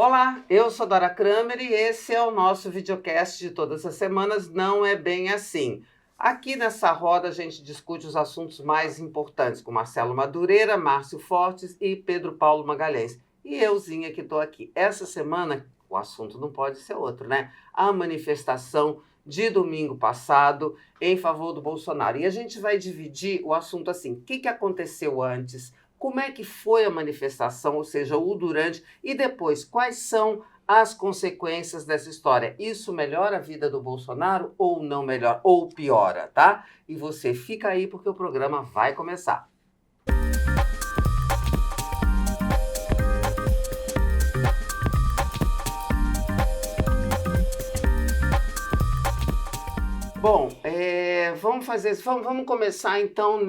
Olá, eu sou Dora Kramer e esse é o nosso videocast de todas as semanas, Não É Bem Assim. Aqui nessa roda a gente discute os assuntos mais importantes com Marcelo Madureira, Márcio Fortes e Pedro Paulo Magalhães. E euzinha que estou aqui. Essa semana, o assunto não pode ser outro, né? A manifestação de domingo passado em favor do Bolsonaro. E a gente vai dividir o assunto assim, o que aconteceu antes? Como é que foi a manifestação, ou seja, o durante, e depois, quais são as consequências dessa história? Isso melhora a vida do Bolsonaro ou não melhora, ou piora, tá? E você fica aí porque o programa vai começar. Bom, vamos começar então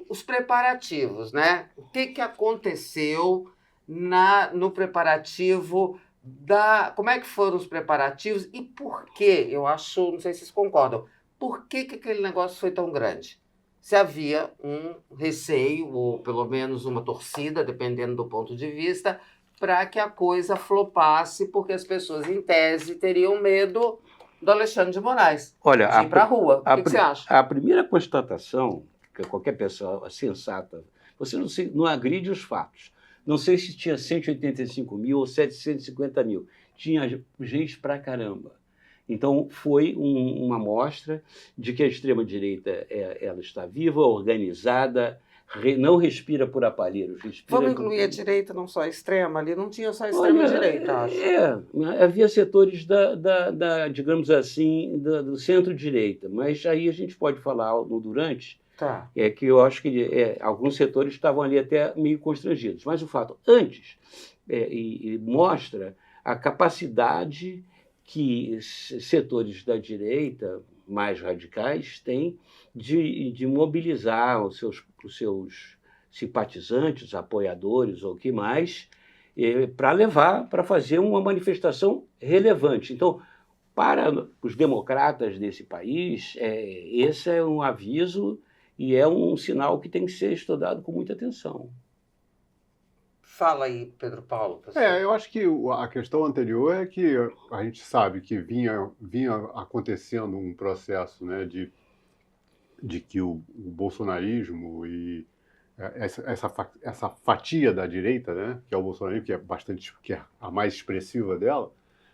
os preparativos, né? O que aconteceu no preparativo como é que foram os preparativos e por que, eu acho, não sei se vocês concordam, por que aquele negócio foi tão grande? Se havia um receio, ou pelo menos uma torcida, dependendo do ponto de vista, para que a coisa flopasse, porque as pessoas, em tese, teriam medo do Alexandre de Moraes. Olha, de ir para a rua. O que você acha? A primeira constatação, que qualquer pessoa sensata, você não agride os fatos. Não sei se tinha 185 mil ou 750 mil. Tinha gente pra caramba. Então, foi uma amostra de que a extrema-direita ela está viva, organizada, não respira por aparelhos. Vamos incluir a direita, não só a extrema, ali não tinha só a extrema-direita, acho. Havia setores digamos assim, do centro-direita, mas aí a gente pode falar no durante, tá. Que eu acho que alguns setores estavam ali até meio constrangidos. Mas o fato, antes, mostra a capacidade que setores da direita mais radicais têm de mobilizar os seus simpatizantes, apoiadores ou o que mais, para fazer uma manifestação relevante. Então, para os democratas desse país, esse é um aviso e é um sinal que tem que ser estudado com muita atenção. Fala aí, Pedro Paulo. Eu acho que a questão anterior é que a gente sabe que vinha acontecendo um processo, né, de que o bolsonarismo e essa fatia da direita, né, que é o bolsonarismo, que é a mais expressiva dela,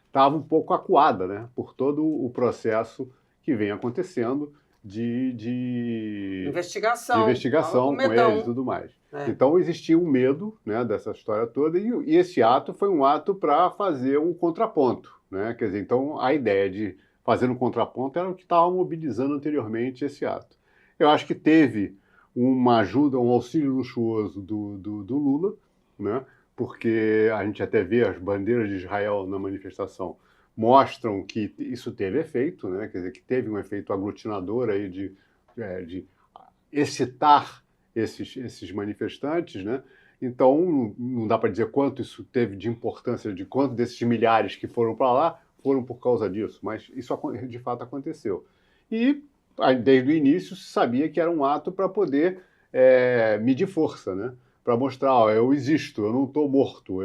estava um pouco acuada, né, por todo o processo que vem acontecendo de investigação com eles e tudo mais. Então existia um medo, né, dessa história toda e esse ato foi um ato para fazer um contraponto, né? Quer dizer, então a ideia de fazer um contraponto era o que estava mobilizando anteriormente esse ato. Eu acho que teve uma ajuda, um auxílio luxuoso do Lula, né? Porque a gente até vê as bandeiras de Israel na manifestação mostram que isso teve efeito, né? Quer dizer, que teve um efeito aglutinador aí de excitar esses manifestantes, né? Então, não dá para dizer quanto isso teve de importância, de quanto desses milhares que foram para lá foram por causa disso, mas isso de fato aconteceu. E, desde o início, se sabia que era um ato para poder medir força, né? Para mostrar, eu existo, eu não estou morto,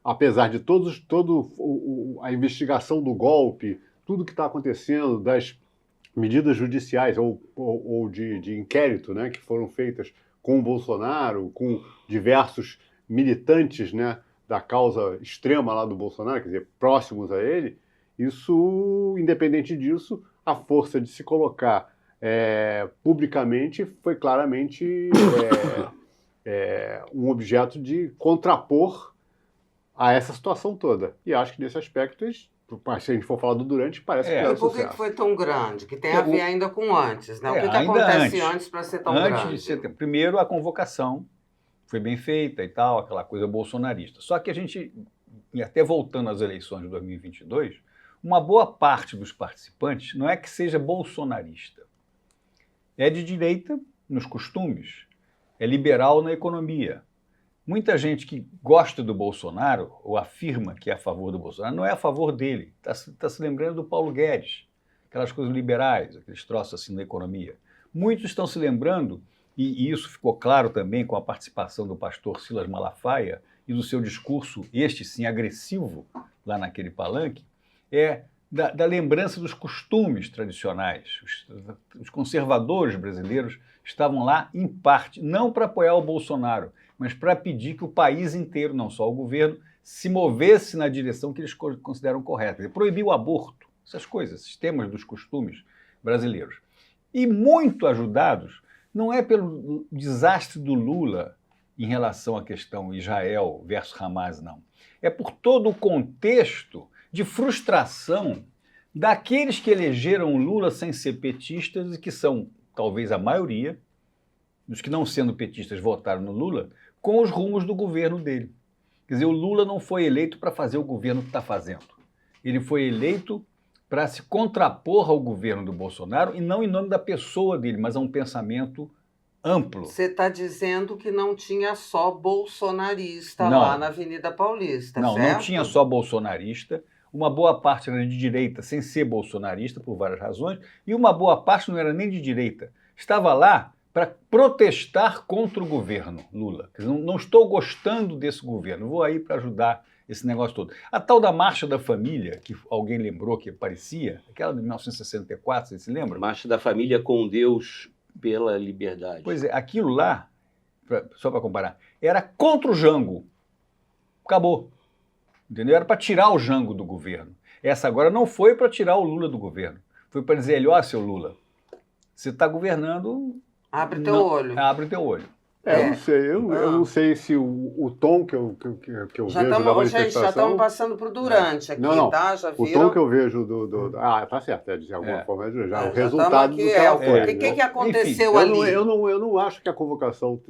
apesar de toda a investigação do golpe, tudo que está acontecendo, das medidas judiciais ou de inquérito, né, que foram feitas com o Bolsonaro, com diversos militantes, né, da causa extrema lá do Bolsonaro, quer dizer, próximos a ele, isso, independente disso, a força de se colocar publicamente foi claramente um objeto de contrapor a essa situação toda. E acho que nesse aspecto, se a gente for falar do durante, parece que era sucesso. Por que foi tão grande? Que tem a ver ainda com antes, né? O que acontece antes para ser tão grande? Primeiro, a convocação foi bem feita e tal, aquela coisa bolsonarista. Só que a gente, até voltando às eleições de 2022, uma boa parte dos participantes não é que seja bolsonarista. É de direita nos costumes, é liberal na economia. Muita gente que gosta do Bolsonaro, ou afirma que é a favor do Bolsonaro, não é a favor dele. Está se lembrando do Paulo Guedes, aquelas coisas liberais, aqueles troços assim na economia. Muitos estão se lembrando, e isso ficou claro também com a participação do pastor Silas Malafaia e do seu discurso, este sim, agressivo, lá naquele palanque, é da lembrança dos costumes tradicionais. Os conservadores brasileiros estavam lá, em parte, não para apoiar o Bolsonaro, mas para pedir que o país inteiro, não só o governo, se movesse na direção que eles consideram correta. Proibir o aborto, essas coisas, esses temas dos costumes brasileiros. E muito ajudados, não é pelo desastre do Lula em relação à questão Israel versus Hamas, não. É por todo o contexto de frustração daqueles que elegeram Lula sem ser petistas e que são, talvez, a maioria, dos que não sendo petistas votaram no Lula, com os rumos do governo dele. Quer dizer, o Lula não foi eleito para fazer o governo que está fazendo. Ele foi eleito para se contrapor ao governo do Bolsonaro, e não em nome da pessoa dele, mas a um pensamento amplo. Você está dizendo que não tinha só bolsonarista Não. lá na Avenida Paulista, Não, certo? não tinha só bolsonarista, uma boa parte era de direita, sem ser bolsonarista, por várias razões, e uma boa parte não era nem de direita. Estava lá para protestar contra o governo Lula. Quer dizer, não estou gostando desse governo, vou aí para ajudar esse negócio todo. A tal da Marcha da Família, que alguém lembrou que aparecia, aquela de 1964, você se lembra? Marcha da Família com Deus pela Liberdade. Pois é, aquilo lá, só para comparar, era contra o Jango. Acabou. Entendeu? Era para tirar o Jango do governo. Essa agora não foi para tirar o Lula do governo. Foi para dizer ele, ó, seu Lula, você está governando... Abre teu olho. Abre teu olho. Eu não sei, eu não sei se o tom que eu Já vejo da manifestação... já estamos passando por Durante aqui, Não. tá? Já O viram? tom que eu vejo tá certo, de alguma forma, o Já resultado aqui, do que ela o foi. que aconteceu Eu ali? não acho que a convocação,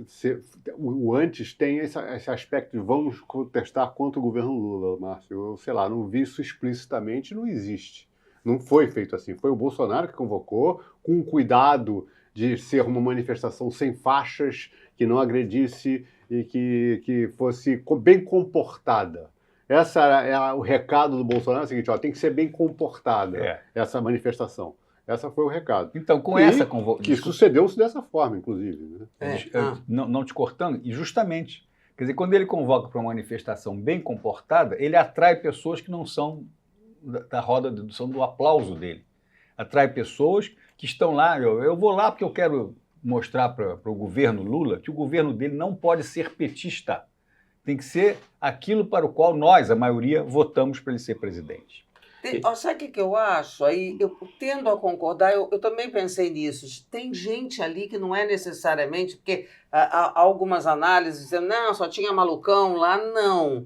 o antes tem esse aspecto de vamos contestar contra o governo Lula, Márcio. Eu, sei lá, não vi isso explicitamente, não existe. Não foi feito assim. Foi o Bolsonaro que convocou, com cuidado de ser uma manifestação sem faixas, que não agredisse e que fosse bem comportada. Esse é o recado do Bolsonaro, é o seguinte, tem que ser bem comportada essa manifestação. Esse foi o recado. Então, com E essa convocação... que sucedeu-se dessa forma, inclusive. Né? Não te cortando, e justamente, quer dizer, quando ele convoca para uma manifestação bem comportada, ele atrai pessoas que não são da roda, são do aplauso dele. Atrai pessoas que estão lá, eu vou lá porque eu quero mostrar para o governo Lula que o governo dele não pode ser petista. Tem que ser aquilo para o qual nós, a maioria, votamos para ele ser presidente. Sabe o que eu acho? Aí eu tendo a concordar, eu também pensei nisso. Tem gente ali que não é necessariamente, porque há algumas análises dizendo, não, só tinha malucão lá, não.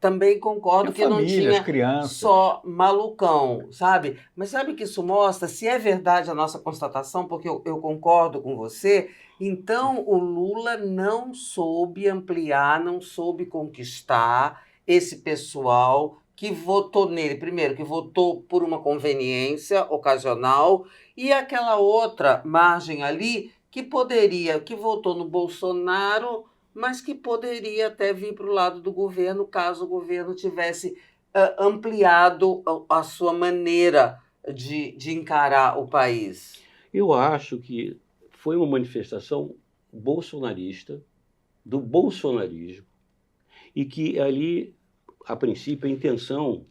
Também concordo que não tinha crianças. Só malucão, sabe? Mas sabe que isso mostra, se é verdade a nossa constatação, porque eu concordo com você, então o Lula não soube ampliar, não soube conquistar esse pessoal que votou nele, primeiro, que votou por uma conveniência ocasional, e aquela outra margem ali que votou no Bolsonaro, mas que poderia até vir para o lado do governo, caso o governo tivesse ampliado a sua maneira de encarar o país. Eu acho que foi uma manifestação bolsonarista, do bolsonarismo, e que ali, a princípio, a intenção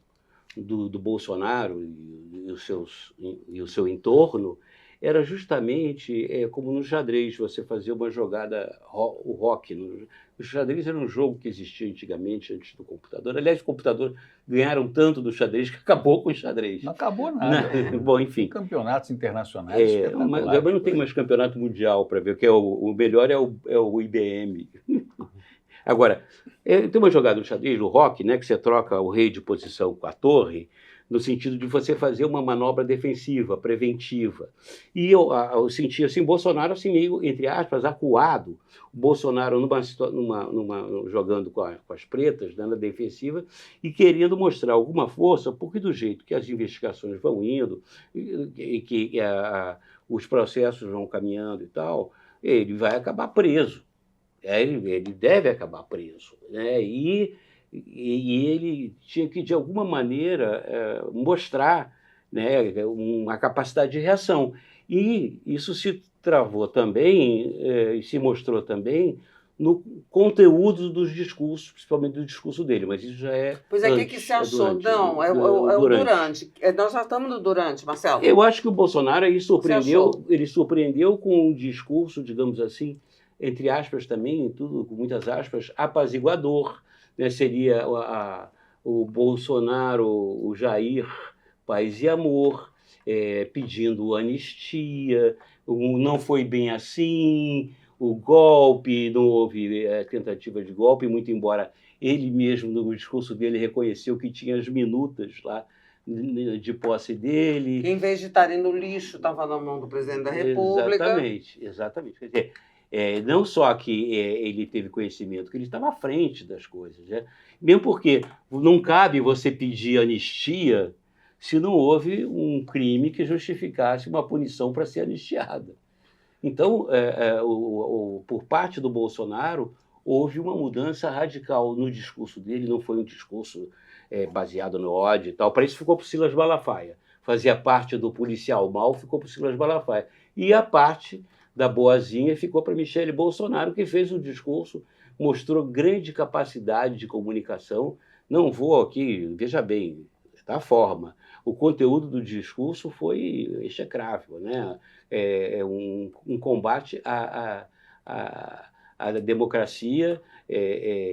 do Bolsonaro e o seu entorno era justamente como no xadrez, você fazia uma jogada, o rock. O xadrez era um jogo que existia antigamente, antes do computador. Aliás, o computador ganharam tanto do xadrez que acabou com o xadrez. Não acabou nada. Bom, enfim. Campeonatos internacionais mas não tem mais campeonato mundial para ver, que o melhor é o IBM. Agora, tem uma jogada no xadrez, no rock, né, que você troca o rei de posição com a torre, no sentido de você fazer uma manobra defensiva, preventiva. E eu senti assim, Bolsonaro assim, meio, entre aspas, acuado. O Bolsonaro jogando com as pretas, né, na defensiva, e querendo mostrar alguma força, porque do jeito que as investigações vão indo, e que os processos vão caminhando e tal, ele vai acabar preso. Ele deve acabar preso. Né? E ele tinha que, de alguma maneira, mostrar, né, uma capacidade de reação. E isso se travou também, e se mostrou também, no conteúdo dos discursos, principalmente do discurso dele, mas isso já é. Pois é, o que você achou? Não, é o Durante. Nós já estamos no Durante, Marcelo. Eu acho que o Bolsonaro ele surpreendeu com um discurso, digamos assim, entre aspas também, tudo com muitas aspas, apaziguador, né? Seria o Bolsonaro, o Jair, Paz e Amor, pedindo anistia, não foi bem assim, o golpe, não houve tentativa de golpe, muito embora ele mesmo, no discurso dele, reconheceu que tinha as minutas lá de posse dele. Que, em vez de estarem no lixo, estava na mão do presidente da República. Exatamente. Quer dizer, não só que ele teve conhecimento, que ele estava à frente das coisas, né? Mesmo porque não cabe você pedir anistia se não houve um crime que justificasse uma punição para ser anistiada. Então, por parte do Bolsonaro, houve uma mudança radical no discurso dele, não foi um discurso baseado no ódio e tal. Para isso ficou para o Silas Malafaia. Fazia parte do policial mal, ficou para o Silas Malafaia. E a parte da boazinha ficou para Michele Bolsonaro, que fez um discurso, mostrou grande capacidade de comunicação. Não vou aqui, veja bem, da forma. O conteúdo do discurso foi execrável, né? Um combate à democracia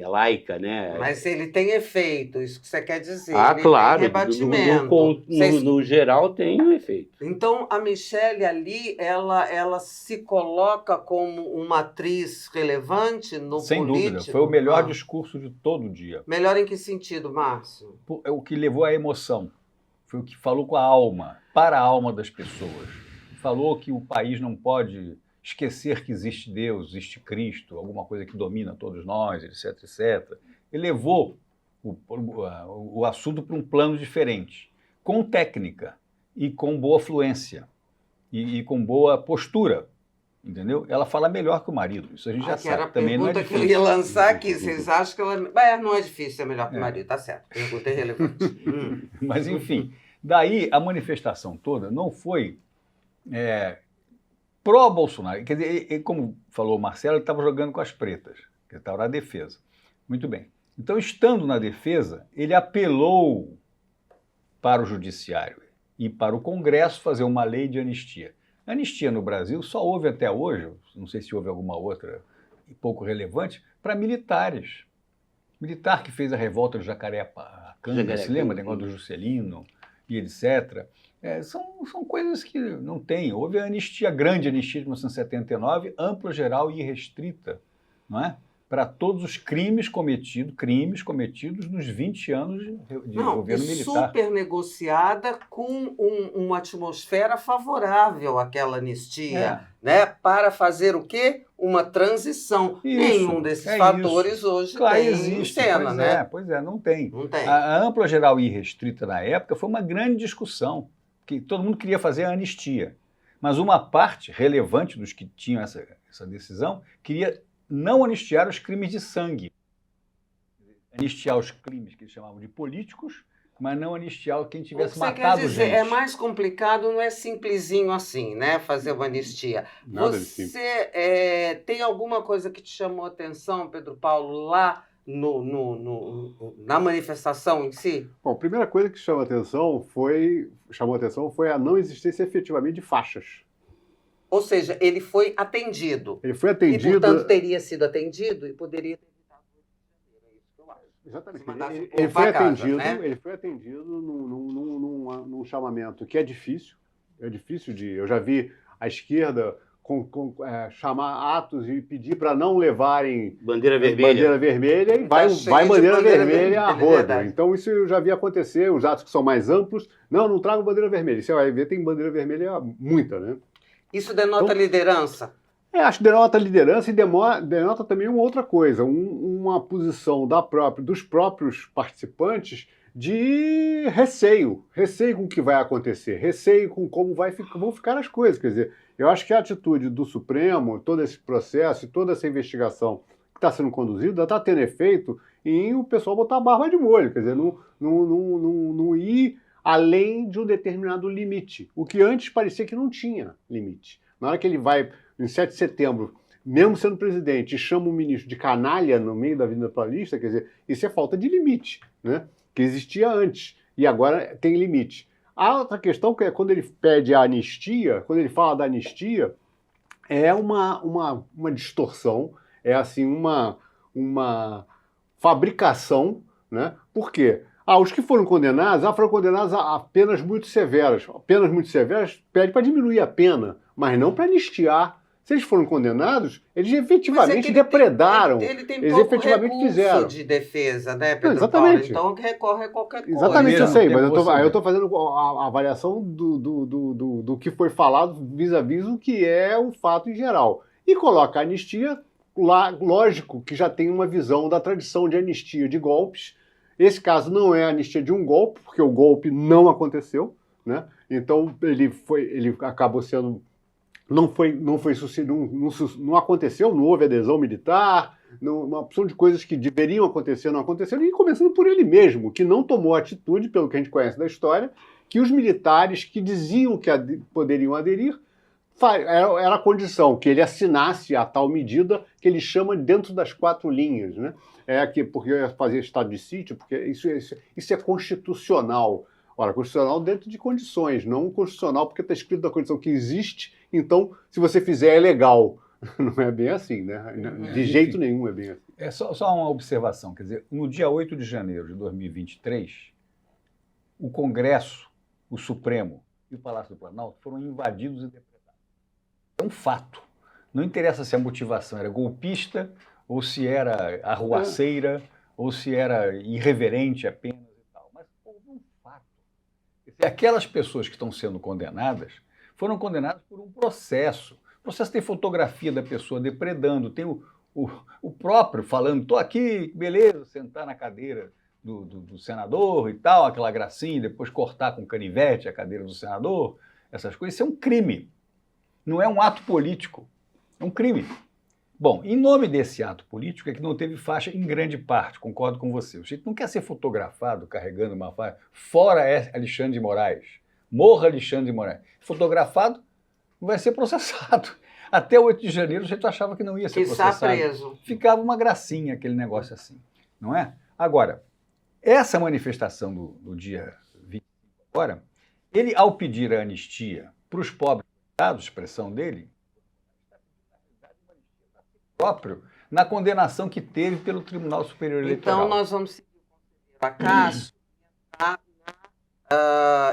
laica, né? Mas ele tem efeito, isso que você quer dizer. Ele claro, tem rebatimento. No geral tem um efeito. Então, a Michele ali, ela se coloca como uma atriz relevante no Sem político? Sem dúvida, foi o melhor discurso de todo o dia. Melhor em que sentido, Márcio? O que levou à emoção. Foi o que falou com a alma, para a alma das pessoas. Falou que o país não pode esquecer que existe Deus, existe Cristo, alguma coisa que domina todos nós, etc, etc. Ele levou o assunto para um plano diferente, com técnica e com boa fluência e com boa postura, entendeu? Ela fala melhor que o marido, isso a gente já sabe. Era a também pergunta não é que eu ia lançar aqui, vocês acham que ela... não é difícil ser melhor que o marido, tá certo, pergunta irrelevante. Mas, enfim, daí a manifestação toda não foi pró-Bolsonaro. Quer dizer, como falou o Marcelo, ele estava jogando com as pretas, que estava na defesa. Muito bem. Então, estando na defesa, ele apelou para o judiciário e para o Congresso fazer uma lei de anistia. A anistia no Brasil só houve até hoje, não sei se houve alguma outra pouco relevante, para militares. Militar que fez a revolta do Jacarepaguá, se lembra? O negócio do Juscelino e etc. São coisas que não tem. Houve a anistia, a grande anistia de 1979, ampla, geral e irrestrita, não é? Para todos os crimes cometidos nos 20 anos de governo militar. Super negociada com uma atmosfera favorável àquela anistia, né? Para fazer o quê? Uma transição. Nenhum desses fatores hoje tem em cena, né? Pois é, não tem. A ampla, geral e irrestrita na época foi uma grande discussão, que todo mundo queria fazer a anistia. Mas uma parte relevante dos que tinham essa decisão queria não anistiar os crimes de sangue. Anistiar os crimes que eles chamavam de políticos, mas não anistiar quem tivesse matado gente. É mais complicado, não é simplesinho assim, né? Fazer uma anistia. Você tem alguma coisa que te chamou a atenção, Pedro Paulo, lá na manifestação em si? Bom, a primeira coisa que chamou a atenção foi a não existência efetivamente de faixas. Ou seja, ele foi atendido. Ele foi atendido. E, portanto, teria sido atendido e poderia ter evitado o Rio de Janeiro. Exatamente. Ele foi atendido num chamamento que é difícil. Eu já vi a esquerda chamar atos e pedir para não levarem bandeira vermelha e vai bandeira vermelha a rodo. Então isso eu já vi acontecer, os atos que são mais amplos, não tragam bandeira vermelha. Você vai ver, tem bandeira vermelha muita, né? Isso denota liderança? Acho que denota liderança e denota também uma outra coisa, uma posição dos próprios participantes de receio com o que vai acontecer, receio com como vão ficar as coisas. Quer dizer, eu acho que a atitude do Supremo, todo esse processo e toda essa investigação que está sendo conduzida, está tendo efeito em o pessoal botar a barba de molho, quer dizer, não ir além de um determinado limite, o que antes parecia que não tinha limite. Na hora que ele vai, em 7 de setembro, mesmo sendo presidente, e chama um ministro de canalha no meio da Avenida Paulista, quer dizer, isso é falta de limite, né? Que existia antes e agora tem limite. A outra questão que é quando ele pede a anistia, quando ele fala da anistia, é uma distorção, é assim uma fabricação, né? Por quê? Os que foram condenados a penas muito severas. Penas muito severas pede para diminuir a pena, mas não para anistiar. Se eles foram condenados, eles efetivamente depredaram. Ele tem eles pouco efetivamente recurso fizeram. de defesa, né, Pedro exatamente. Paulo? Então recorre a qualquer coisa. Exatamente, eu sei, mas eu estou tempo fazendo a avaliação do que foi falado vis-à-vis o que é o fato em geral. E coloca a anistia, lá, lógico que já tem uma visão da tradição de anistia de golpes. Esse caso não é a anistia de um golpe, porque o golpe não aconteceu, né? Então ele acabou sendo... Não aconteceu, não houve adesão militar, uma opção de coisas que deveriam acontecer não aconteceram, e começando por ele mesmo, que não tomou atitude, pelo que a gente conhece da história, que os militares que diziam que poderiam aderir, era a condição que ele assinasse a tal medida que ele chama dentro das 4 linhas, né? Porque fazer estado de sítio, porque isso é constitucional. Ora, constitucional dentro de condições, não constitucional porque está escrito na condição que existe, então, se você fizer, é legal. Não é bem assim, né? De jeito nenhum é bem assim. É só uma observação, quer dizer, no dia 8 de janeiro de 2023, o Congresso, o Supremo e o Palácio do Planalto foram invadidos e depredados. É um fato. Não interessa se a motivação era golpista, ou se era arruaceira, ou se era irreverente apenas e tal. Mas houve um fato. Aquelas pessoas que estão sendo condenadas foram condenadas por um processo. O processo tem fotografia da pessoa depredando, tem o próprio falando, estou aqui, beleza, sentar na cadeira do senador e tal, aquela gracinha, depois cortar com canivete a cadeira do senador, essas coisas. Isso é um crime. Não é um ato político, é um crime. Bom, em nome desse ato político é que não teve faixa em grande parte, concordo com você. O sujeito não quer ser fotografado carregando uma faixa, fora Alexandre de Moraes. Morra Alexandre de Moraes. Fotografado, vai ser processado. Até o 8 de janeiro a gente achava que não ia ser processado. Preso. Ficava uma gracinha aquele negócio assim, não é? Agora, essa manifestação do dia 25 agora, ele ao pedir a anistia para os pobres, a expressão dele, próprio na condenação que teve pelo Tribunal Superior Eleitoral. Então nós vamos seguir o Cássio na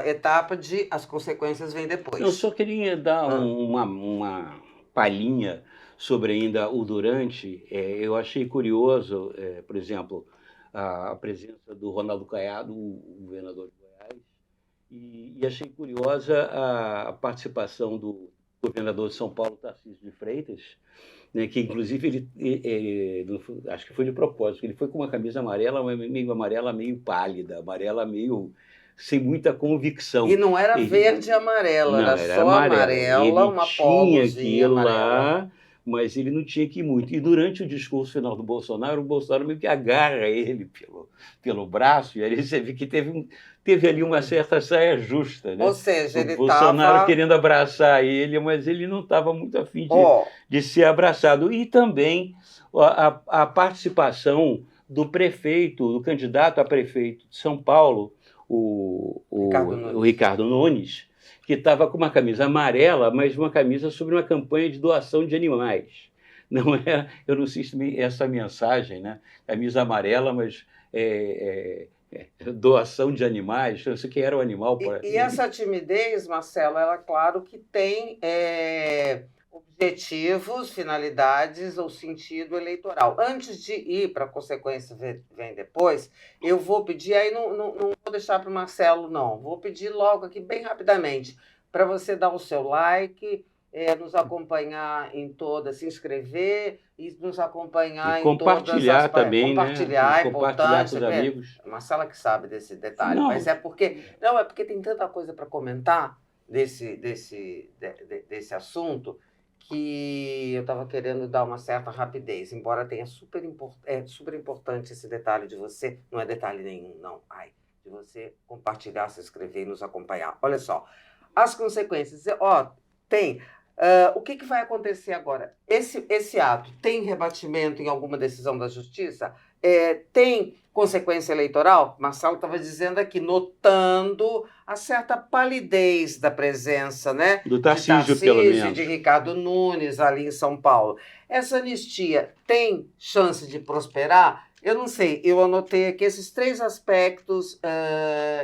etapa de as consequências vêm depois. Eu só queria dar uma palhinha sobre ainda o durante. Eu achei curioso, por exemplo, a presença do Ronaldo Caiado, o governador de Goiás, e achei curiosa a participação do governador de São Paulo, Tarcísio de Freitas, né, que inclusive ele acho que foi de propósito, ele foi com uma camisa amarela, meio pálida, amarela meio sem muita convicção. E não era verde e amarela, não, era só amarela, uma polozinha lá, mas ele não tinha que ir muito. E durante o discurso final do Bolsonaro, o Bolsonaro meio que agarra ele pelo braço, e aí você vê que teve ali uma certa saia justa, né? Ou seja, ele estava... O Bolsonaro querendo abraçar ele, mas ele não estava muito afim de ser abraçado. E também a participação do prefeito, do candidato a prefeito de São Paulo, o Ricardo Nunes, que estava com uma camisa amarela, mas uma camisa sobre uma campanha de doação de animais. Não é, eu não sei se essa mensagem, né? Camisa amarela, mas doação de animais, não sei o que era o animal. E essa timidez, Marcelo, ela claro que tem objetivos, finalidades ou sentido eleitoral. Antes de ir para a consequência vem depois, eu vou pedir, aí não vou deixar para o Marcelo, não, vou pedir logo aqui, bem rapidamente, para você dar o seu like, nos acompanhar em todas, se inscrever e nos acompanhar em compartilhar todas as... também, compartilhar, né? É compartilhar importante. Com os amigos. A Marcela que sabe desse detalhe, Não. mas é porque tem tanta coisa para comentar desse assunto que eu estava querendo dar uma certa rapidez, embora tenha super importante esse detalhe de você, não é detalhe nenhum, não, de você compartilhar, se inscrever e nos acompanhar. Olha só, as consequências, tem O que vai acontecer agora? Esse ato tem rebatimento em alguma decisão da Justiça? Tem consequência eleitoral? Marcelo estava dizendo aqui, notando a certa palidez da presença, né, Do Tarcísio, pelo e menos. de Ricardo Nunes ali em São Paulo. Essa anistia tem chance de prosperar? Eu não sei, eu anotei aqui esses 3 aspectos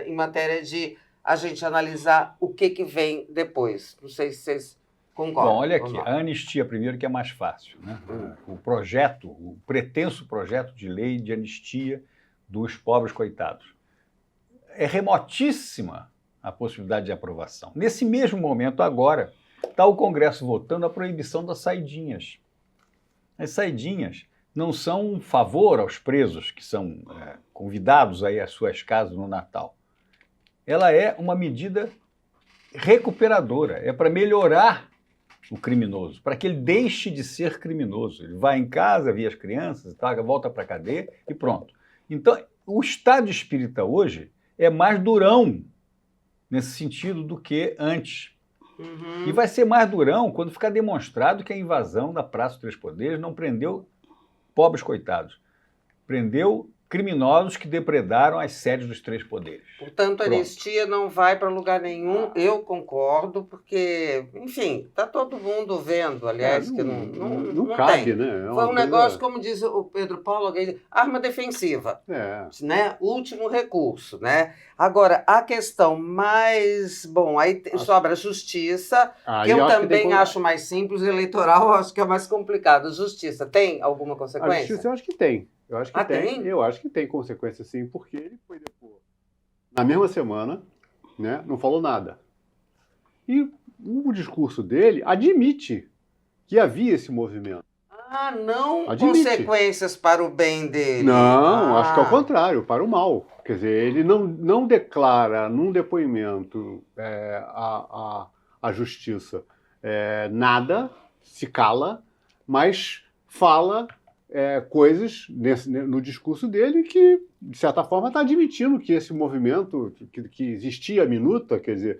em matéria de a gente analisar o que vem depois. Não sei se vocês concordam. Bom, olha aqui, a anistia primeiro que é mais fácil, né? O pretenso projeto de lei de anistia dos pobres coitados. É remotíssima a possibilidade de aprovação. Nesse mesmo momento agora, está o Congresso votando a proibição das saidinhas. As saidinhas não são um favor aos presos que são convidados aí às suas casas no Natal. Ela é uma medida recuperadora, é para melhorar o criminoso, para que ele deixe de ser criminoso. Ele vai em casa, vê as crianças, volta para a cadeia e pronto. Então, o Estado espírita hoje é mais durão nesse sentido do que antes. E vai ser mais durão quando ficar demonstrado que a invasão da Praça dos Três Poderes não prendeu pobres coitados, prendeu criminosos que depredaram as sedes dos 3 poderes. Portanto, a anistia não vai para lugar nenhum, eu concordo, porque, enfim, está todo mundo vendo, aliás, que não cabe, tem. Né? Foi um negócio, como diz o Pedro Paulo, arma defensiva, né? Último recurso, né? Agora, a questão mais... Bom, aí sobra a justiça, que eu também acho mais simples, eleitoral eu acho que é mais complicado. Justiça, tem alguma consequência? A justiça eu acho que tem. Eu acho que tem? Eu acho que tem consequência, sim, porque ele foi depor na mesma semana, né, não falou nada. E o discurso dele admite que havia esse movimento. Não consequências para o bem dele. Não, acho que é o contrário, para o mal. Quer dizer, ele não declara num depoimento a justiça nada, se cala, mas fala coisas no discurso dele que, de certa forma, está admitindo que esse movimento, que existia a minuta, quer dizer,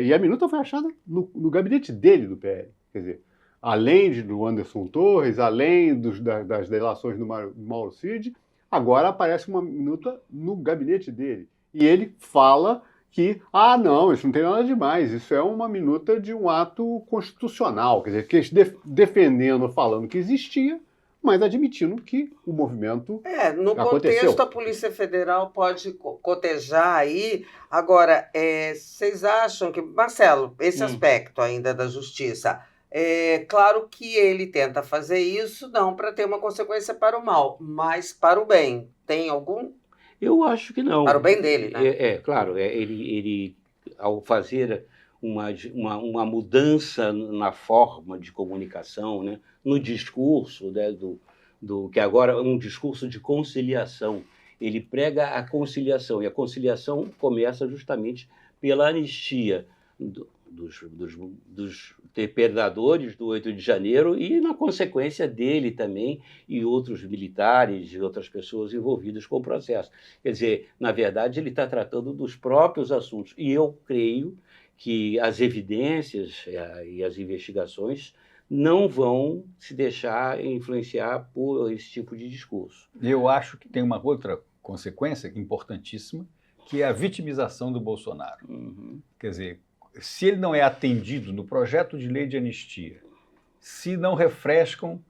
e a minuta foi achada no gabinete dele, do PL. Quer dizer, além do Anderson Torres, além das delações do Mauro Cid, agora aparece uma minuta no gabinete dele. E ele fala que, não, isso não tem nada demais, isso é uma minuta de um ato constitucional, quer dizer, que defendendo, falando que existia, mas admitindo que o movimento no aconteceu. Contexto, a Polícia Federal pode cotejar aí. Agora, vocês acham que... Marcelo, esse aspecto ainda da justiça, claro que ele tenta fazer isso não para ter uma consequência para o mal, mas para o bem. Tem algum? Eu acho que não. Para o bem dele, né? Claro, ele ao fazer uma mudança na forma de comunicação, né, no discurso, né, que agora é um discurso de conciliação. Ele prega a conciliação, e a conciliação começa justamente pela anistia dos depredadores do 8 de janeiro e, na consequência dele também, e outros militares e outras pessoas envolvidas com o processo. Quer dizer, na verdade, ele está tratando dos próprios assuntos. E eu creio que as evidências e as investigações não vão se deixar influenciar por esse tipo de discurso. Eu acho que tem uma outra consequência importantíssima, que é a vitimização do Bolsonaro. Quer dizer, se ele não é atendido no projeto de lei de anistia, se não refrescam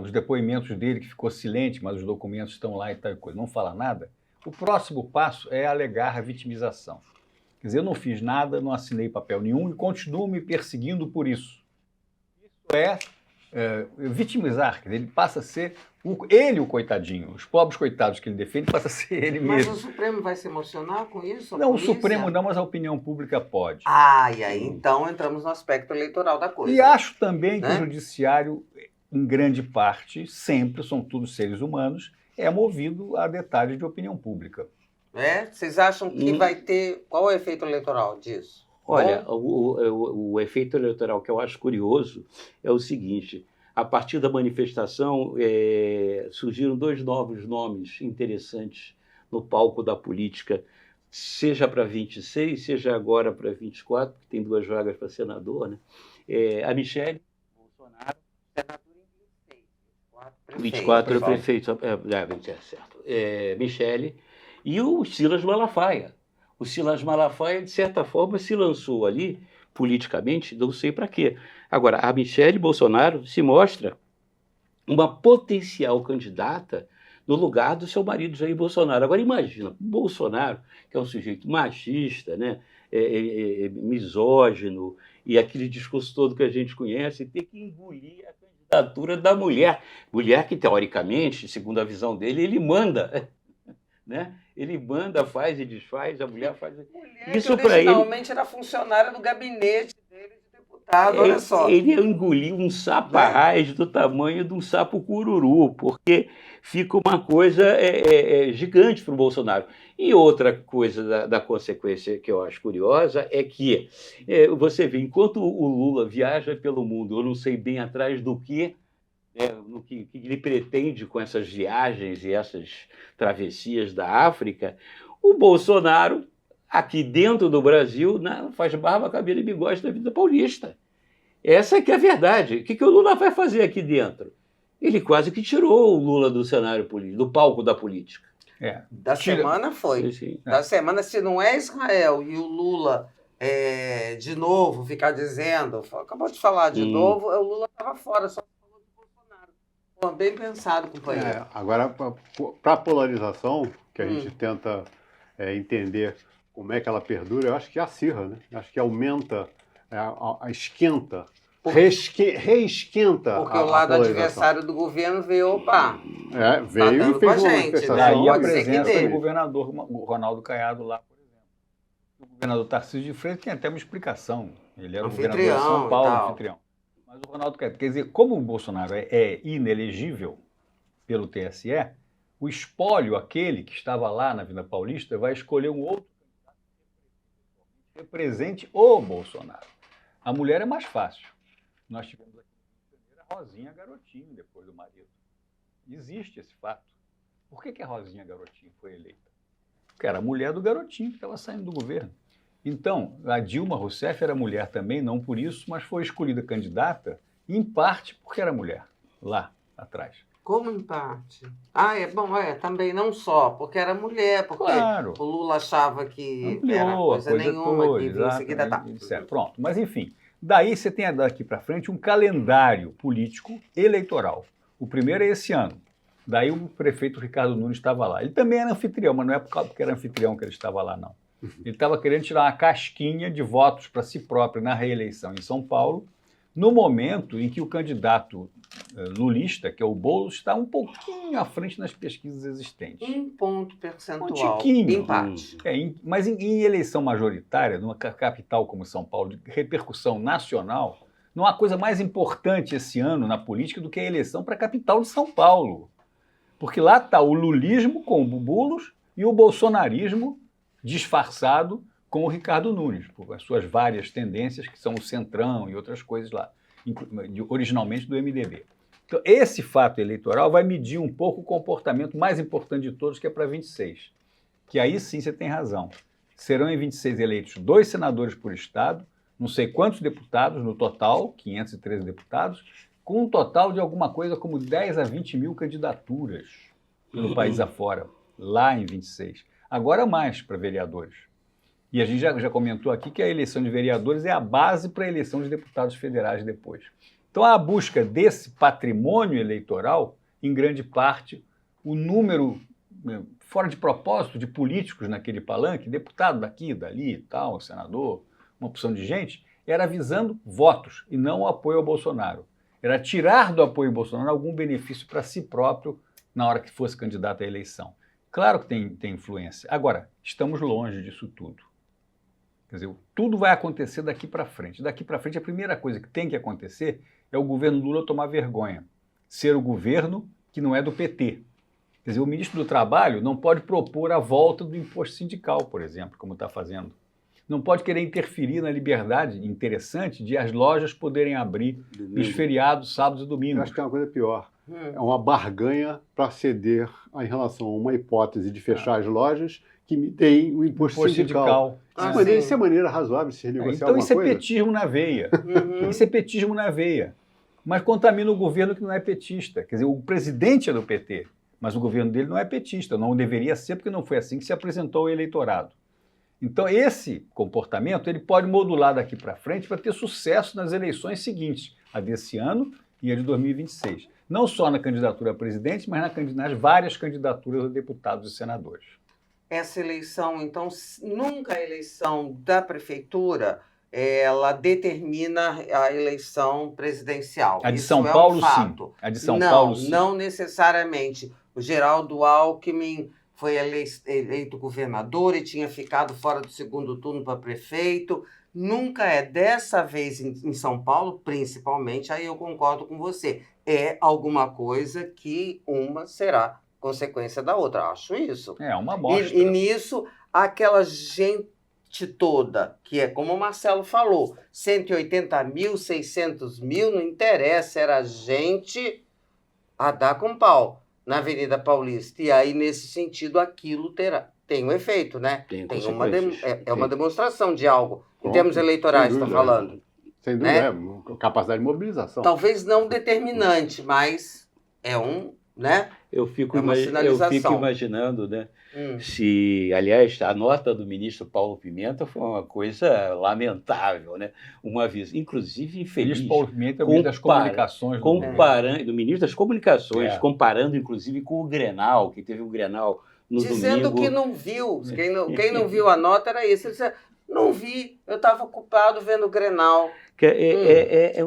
os depoimentos dele, que ficou silente, mas os documentos estão lá e tal coisa, não fala nada, o próximo passo é alegar a vitimização. Quer dizer, eu não fiz nada, não assinei papel nenhum e continuo me perseguindo por isso. Isso é vitimizar, quer dizer, ele passa a ser ele o coitadinho, os pobres coitados que ele defende passa a ser ele mesmo. Mas o Supremo vai se emocionar com isso? Não, o Supremo não, mas a opinião pública pode. E aí então entramos no aspecto eleitoral da coisa. E acho também que o judiciário, em grande parte, sempre, são todos seres humanos, é movido a detalhes de opinião pública. Vocês acham que vai ter... Qual é o efeito eleitoral disso? Olha, o efeito eleitoral que eu acho curioso é o seguinte: a partir da manifestação surgiram 2 novos nomes interessantes no palco da política, seja para 26, seja agora para 24, que tem 2 vagas para senador, né? A Michele Bolsonaro, Senador em 26, 24 prefeitos, certo. Michele e o Silas Malafaia. O Silas Malafaia, de certa forma, se lançou ali politicamente, não sei para quê. Agora, a Michele Bolsonaro se mostra uma potencial candidata no lugar do seu marido Jair Bolsonaro. Agora, imagina, o Bolsonaro, que é um sujeito machista, né, misógino, e aquele discurso todo que a gente conhece, ter que engolir a candidatura da mulher. Mulher que, teoricamente, segundo a visão dele, ele manda, né? Ele manda, faz e desfaz, a mulher faz... Mulher Isso que para ele... originalmente era funcionária do gabinete dele de deputado, olha só. Ele engoliu um sapo a raiz do tamanho de um sapo cururu, porque fica uma coisa gigante para o Bolsonaro. E outra coisa da consequência que eu acho curiosa é que você vê, enquanto o Lula viaja pelo mundo, eu não sei bem atrás do que, no que ele pretende com essas viagens e essas travessias da África, o Bolsonaro, aqui dentro do Brasil, faz barba, cabelo e bigode da vida paulista. Essa é que é a verdade. O que o Lula vai fazer aqui dentro? Ele quase que tirou o Lula do cenário político, do palco da política. Da semana foi. Sim. Da semana, se não é Israel e o Lula de novo ficar dizendo, acabou de falar de novo, o Lula estava fora, só falou do Bolsonaro. Pô, bem pensado, companheiro. Agora, para a polarização, que a gente tenta entender como é que ela perdura, eu acho que acirra, né? Acho que aumenta, esquenta, reesquenta. Porque o lado adversário do governo veio, veio e fez uma manifestação. Daí a presença do governador Ronaldo Caiado lá, por exemplo. O governador Tarcísio de Freitas tem até uma explicação. Ele era o governador de São Paulo, anfitrião. Mas o Ronaldo Caiado, quer dizer, como o Bolsonaro é inelegível pelo TSE, o espólio, aquele que estava lá na Avenida Paulista, vai escolher um outro candidato que represente o Bolsonaro. A mulher é mais fácil. Nós tivemos aqui a Rosinha Garotinho, depois do marido. Existe esse fato. Por que a Rosinha Garotinho foi eleita? Porque era a mulher do Garotinho que estava saindo do governo. Então, a Dilma Rousseff era mulher também, não por isso, mas foi escolhida candidata, em parte porque era mulher, lá atrás. Como em parte? Também não só, porque era mulher, porque o Lula achava que era coisa nenhuma, que vinha em seguida Pronto, mas enfim, daí você tem daqui para frente um calendário político eleitoral. O primeiro é esse ano. Daí o prefeito Ricardo Nunes estava lá. Ele também era anfitrião, mas não é porque era anfitrião que ele estava lá, não. Ele estava querendo tirar uma casquinha de votos para si próprio na reeleição em São Paulo, no momento em que o candidato lulista, que é o Boulos, está um pouquinho à frente nas pesquisas existentes. 1 ponto percentual. Um tiquinho. Empate. Mas em eleição majoritária, numa capital como São Paulo, de repercussão nacional, não há coisa mais importante esse ano na política do que a eleição para a capital de São Paulo. Porque lá está o lulismo com o Boulos e o bolsonarismo disfarçado com o Ricardo Nunes, por as suas várias tendências, que são o Centrão e outras coisas lá, originalmente do MDB. Então, esse fato eleitoral vai medir um pouco o comportamento mais importante de todos, que é para 26. Que aí sim você tem razão. Serão em 26 eleitos 2 senadores por estado, não sei quantos deputados no total, 513 deputados, com um total de alguma coisa como 10 a 20 mil candidaturas pelo país afora, lá em 26. Agora mais para vereadores. E a gente já comentou aqui que a eleição de vereadores é a base para a eleição de deputados federais depois. Então, a busca desse patrimônio eleitoral, em grande parte, o número, fora de propósito, de políticos naquele palanque, deputado daqui, dali, tal, senador, uma opção de gente, era visando votos e não o apoio ao Bolsonaro. Era tirar do apoio ao Bolsonaro algum benefício para si próprio na hora que fosse candidato à eleição. Claro que tem influência. Agora, estamos longe disso tudo. Quer dizer, tudo vai acontecer daqui para frente. Daqui para frente, a primeira coisa que tem que acontecer é o governo Lula tomar vergonha. Ser o governo que não é do PT. Quer dizer, o ministro do Trabalho não pode propor a volta do imposto sindical, por exemplo, como está fazendo. Não pode querer interferir na liberdade interessante de as lojas poderem abrir nos feriados, sábados e domingos. Eu acho que é uma coisa pior. é uma barganha para ceder em relação a uma hipótese de fechar as lojas que me deem o imposto sindical. Isso é maneira razoável de se negociar então alguma isso coisa? É petismo na veia. Uhum. Isso é petismo na veia. Mas contamina o governo que não é petista. Quer dizer, o presidente é do PT, mas o governo dele não é petista. Não deveria ser, porque não foi assim que se apresentou ao eleitorado. Então, esse comportamento ele pode modular daqui para frente para ter sucesso nas eleições seguintes, a desse ano e a de 2026. Não só na candidatura a presidente, mas nas várias candidaturas a deputados e senadores. Essa eleição, então, nunca a eleição da prefeitura, ela determina a eleição presidencial. A de Isso São é Paulo, um fato. sim. A de São Não, Paulo, sim. não necessariamente. O Geraldo Alckmin foi eleito governador e tinha ficado fora do segundo turno para prefeito. Nunca é. Dessa vez em São Paulo, principalmente, aí eu concordo com você. É alguma coisa que uma será consequência da outra. Acho isso. É uma amostra. E nisso, aquela gente toda, que é como o Marcelo falou, 180 mil, 600 mil, não interessa, era gente a dar com pau na Avenida Paulista. E aí, nesse sentido, aquilo tem um efeito, né? Tem uma consequências. uma demonstração de algo. Em Pronto, termos eleitorais, sem estou dúvida. falando. Sem dúvida, capacidade de mobilização. Talvez não determinante, mas é um, né? Eu fico, É uma sinalização. eu fico imaginando, né? Se, aliás, a nota do ministro Paulo Pimenta foi uma coisa lamentável, né? Uma visão, inclusive, infeliz. Ministro Paulo Pimenta é o ministro das comunicações. Do ministro das comunicações, comparando, inclusive, com o Grenal, que teve um Grenal no Dizendo domingo. que não viu. Quem não viu a nota era isso. Ele disse, não vi, eu estava ocupado vendo o Grenal.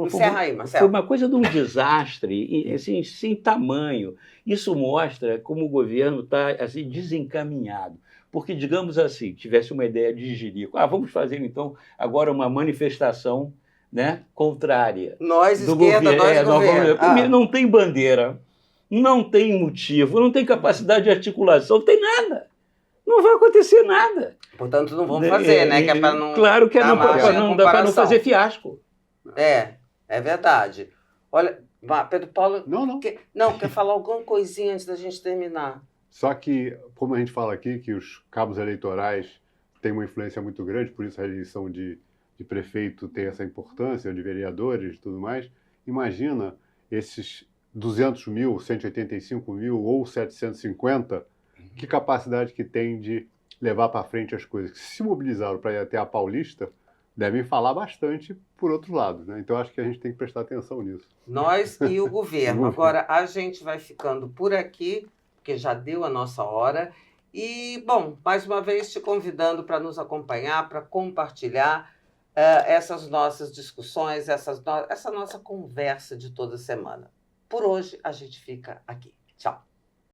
Encerra aí, Marcelo. Foi uma coisa de um desastre, assim, sem tamanho. Isso mostra como o governo está assim, desencaminhado. Porque, digamos assim, tivesse uma ideia de Jerico, vamos fazer, então, agora uma manifestação, né, contrária. Nós, esquerda, nós, governo. Não tem bandeira, não tem motivo, não tem capacidade de articulação, não tem nada. Não vai acontecer nada. Portanto, não vamos fazer, né? Que é para não. Claro que para não fazer fiasco. É verdade. Olha, Pedro Paulo. Não. Quer falar alguma coisinha antes da gente terminar? Só que, como a gente fala aqui, que os cabos eleitorais têm uma influência muito grande, por isso a eleição de prefeito tem essa importância, de vereadores e tudo mais. Imagina esses 200 mil, 185 mil ou 750, que capacidade que tem de levar para frente as coisas. Se se mobilizaram para ir até a Paulista, devem falar bastante por outro lado, né? Então acho que a gente tem que prestar atenção nisso. Nós e o governo. Agora, a gente vai ficando por aqui, porque já deu a nossa hora. E, bom, mais uma vez te convidando para nos acompanhar, para compartilhar essas nossas discussões, essa nossa conversa de toda semana. Por hoje, a gente fica aqui. Tchau.